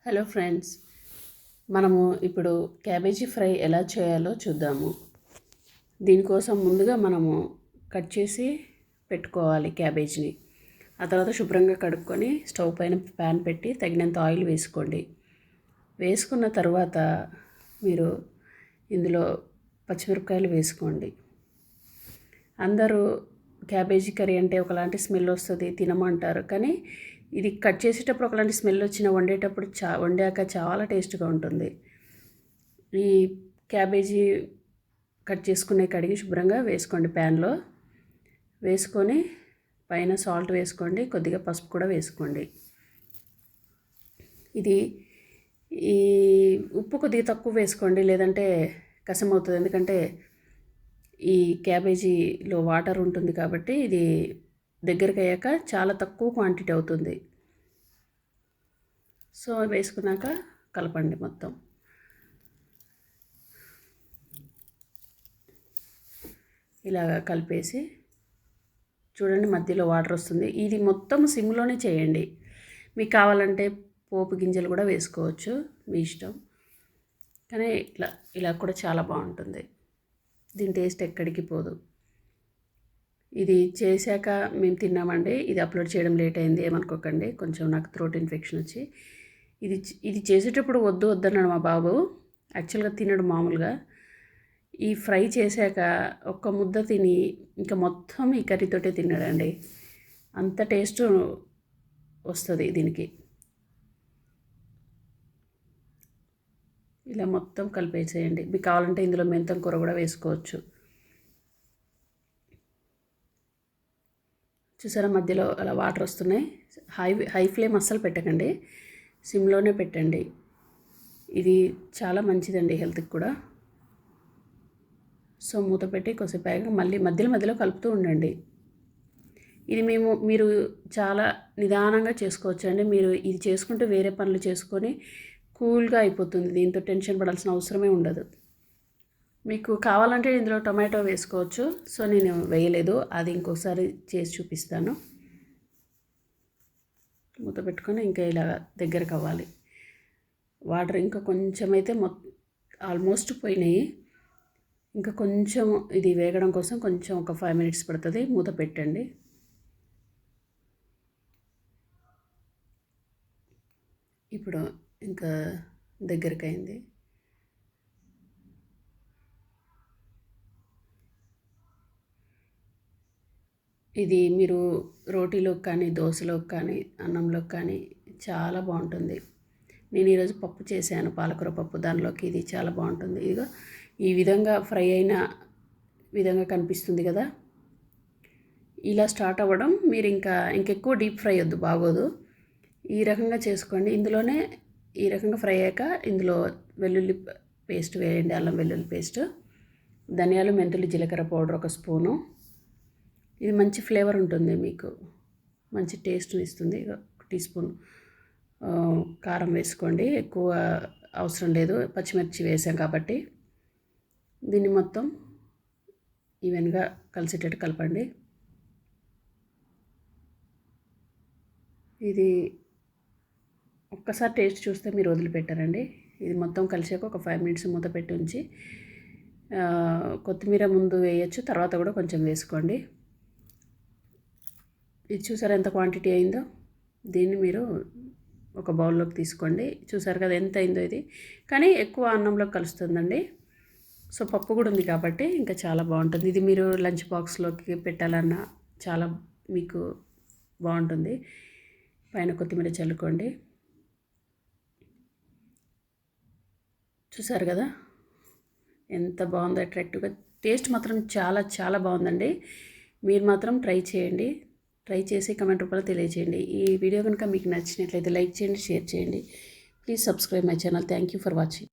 Hello friends, మనము ఇప్పుడు cabbage fry ఎలా చేయాలో చూద్దాము. దీనికోసం ముందుగా మనము కట్ చేసి పెట్టుకోవాలి క్యాబేజీని. ఆ తర్వాత శుభ్రంగా కడుక్కొని స్టవ్ పైన ప్యాన్ పెట్టి తగినంత ఆయిల్ వేసుకోండి. వేసుకున్న తర్వాత మీరు ఇందులో పచ్చిమిరపకాయలు వేసుకోండి. అందరూ క్యాబేజీ కర్రీ అంటే ఒకలాంటి స్మెల్ వస్తుంది, తినమంటారు. కానీ ఇది కట్ చేసేటప్పుడు ఒకలాంటి స్మెల్ వచ్చిన వండేటప్పుడు వండాక చాలా టేస్ట్గా ఉంటుంది. ఈ క్యాబేజీ కట్ చేసుకునే కడిగి శుభ్రంగా వేసుకోండి. ప్యాన్లో వేసుకొని పైన సాల్ట్ వేసుకోండి, కొద్దిగా పసుపు కూడా వేసుకోండి. ఈ ఉప్పు కొద్దిగా తక్కువ వేసుకోండి, లేదంటే కసం అవుతుంది. ఎందుకంటే ఈ క్యాబేజీలో వాటర్ ఉంటుంది కాబట్టి ఇది దగ్గరికి అయ్యాక చాలా తక్కువ క్వాంటిటీ అవుతుంది. సో వేసుకున్నాక కలపండి మొత్తం. ఇలాగా కలిపేసి చూడండి, మధ్యలో వాటర్ వస్తుంది. ఇది మొత్తం సిమ్లోనే చేయండి. మీకు కావాలంటే పోపు గింజలు కూడా వేసుకోవచ్చు, మీ ఇష్టం. కానీ ఇలా కూడా చాలా బాగుంటుంది. దీని టేస్ట్ ఎక్కడికి పోదు. ఇది చేశాక మేము తిన్నామండి. ఇది అప్లోడ్ చేయడం లేట్ అయింది, ఏమనుకోకండి. కొంచెం నాకు థ్రోట్ ఇన్ఫెక్షన్ వచ్చి ఇది చేసేటప్పుడు వద్దన్నాడు మా బాబు. యాక్చువల్గా తినడు మామూలుగా. ఈ ఫ్రై చేశాక ఒక్క ముద్ద తిని ఇంకా మొత్తం ఈ కర్రీతోటే తిన్నాడండి. అంత టేస్ట్ వస్తుంది దీనికి. ఇలా మొత్తం కలిపేసేయండి. మీకు కావాలంటే ఇందులో మెంతం కూర కూడా వేసుకోవచ్చు. చూసారా, మధ్యలో అలా వాటర్ వస్తున్నాయి. హై ఫ్లేమ్ అస్సలు పెట్టకండి, సిమ్లోనే పెట్టండి. ఇది చాలా మంచిదండి హెల్త్కి కూడా. సో మూత పెట్టి కొద్దిసేపు మళ్ళీ మధ్యలో కలుపుతూ ఉండండి. ఇది మీరు చాలా నిదానంగా చేసుకోవచ్చు అండి. మీరు ఇది చేసుకుంటూ వేరే పనులు చేసుకొని కూల్గా అయిపోతుంది. దీంతో టెన్షన్ పడాల్సిన అవసరమే ఉండదు. మీకు కావాలంటే ఇందులో టొమాటో వేసుకోవచ్చు. సో నేను వేయలేదు, అది ఇంకోసారి చేసి చూపిస్తాను. మూత పెట్టుకొని ఇంకా ఇలా దగ్గరకు అవ్వాలి. వాటర్ ఇంకా కొంచెం అయితే ఆల్మోస్ట్ పోయినాయి. ఇంకా కొంచెం ఇది వేగడం కోసం కొంచెం ఒక 5 minutes పడుతుంది. మూత పెట్టండి. ఇప్పుడు ఇంకా దగ్గరికి అయింది. ఇది మీరు రోటీలోకి కానీ, దోశలోకి కానీ, అన్నంలోకి కానీ చాలా బాగుంటుంది. నేను ఈరోజు పప్పు చేశాను, పాలకూర పప్పు. దానిలోకి ఇది చాలా బాగుంటుంది. ఇదిగో ఈ విధంగా ఫ్రై అయిన విధంగా కనిపిస్తుంది కదా. ఇలా స్టార్ట్ అవ్వడం. మీరు ఇంకెక్కువ డీప్ ఫ్రై వద్దు, బాగోదు. ఈ రకంగా చేసుకోండి. ఇందులోనే ఈ రకంగా ఫ్రై అయ్యాక ఇందులో వెల్లుల్లి పేస్ట్ వేయండి, అల్లం వెల్లుల్లి పేస్ట్, ధనియాలు, మెంతులు, జీలకర్ర పౌడర్ 1 స్పూను. ఇది మంచి ఫ్లేవర్ ఉంటుంది, మీకు మంచి టేస్ట్ని ఇస్తుంది. 1 టీస్పూన్ కారం వేసుకోండి, ఎక్కువ అవసరం లేదు, పచ్చిమిర్చి వేసాం కాబట్టి. దీన్ని మొత్తం ఈవెన్గా కలిసేటట్టు కలపండి. ఇది ఒక్కసారి టేస్ట్ చూస్తే మీరు వదిలిపెట్టారండి. ఇది మొత్తం కలిసాక ఒక 5 minutes మూత పెట్టి ఉంచి, కొత్తిమీర ముందు వేయచ్చు, తర్వాత కూడా కొంచెం వేసుకోండి. ఇది చూసారా ఎంత క్వాంటిటీ అయిందో. దీన్ని మీరు ఒక బౌల్లోకి తీసుకోండి. చూసారు కదా ఎంత అయిందో ఇది. కానీ ఎక్కువ అన్నంలోకి కలుస్తుందండి. సో పప్పు కూడా ఉంది కాబట్టి ఇంకా చాలా బాగుంటుంది. ఇది మీరు లంచ్ బాక్స్లోకి పెట్టాలన్నా చాలా మీకు బాగుంటుంది. పైన కొత్తిమీర చల్లుకోండి. చూసారు కదా ఎంత బాగుందో, అట్రాక్టివ్గా. టేస్ట్ మాత్రం చాలా చాలా బాగుందండి. మీరు మాత్రం ట్రై చేయండి. ట్రై చేసి కమెంట్ రూపంలో తెలియజేయండి. ఈ వీడియో కనుక మీకు నచ్చినట్లయితే లైక్ చేయండి, షేర్ చేయండి. Please subscribe my channel. Thank you for watching.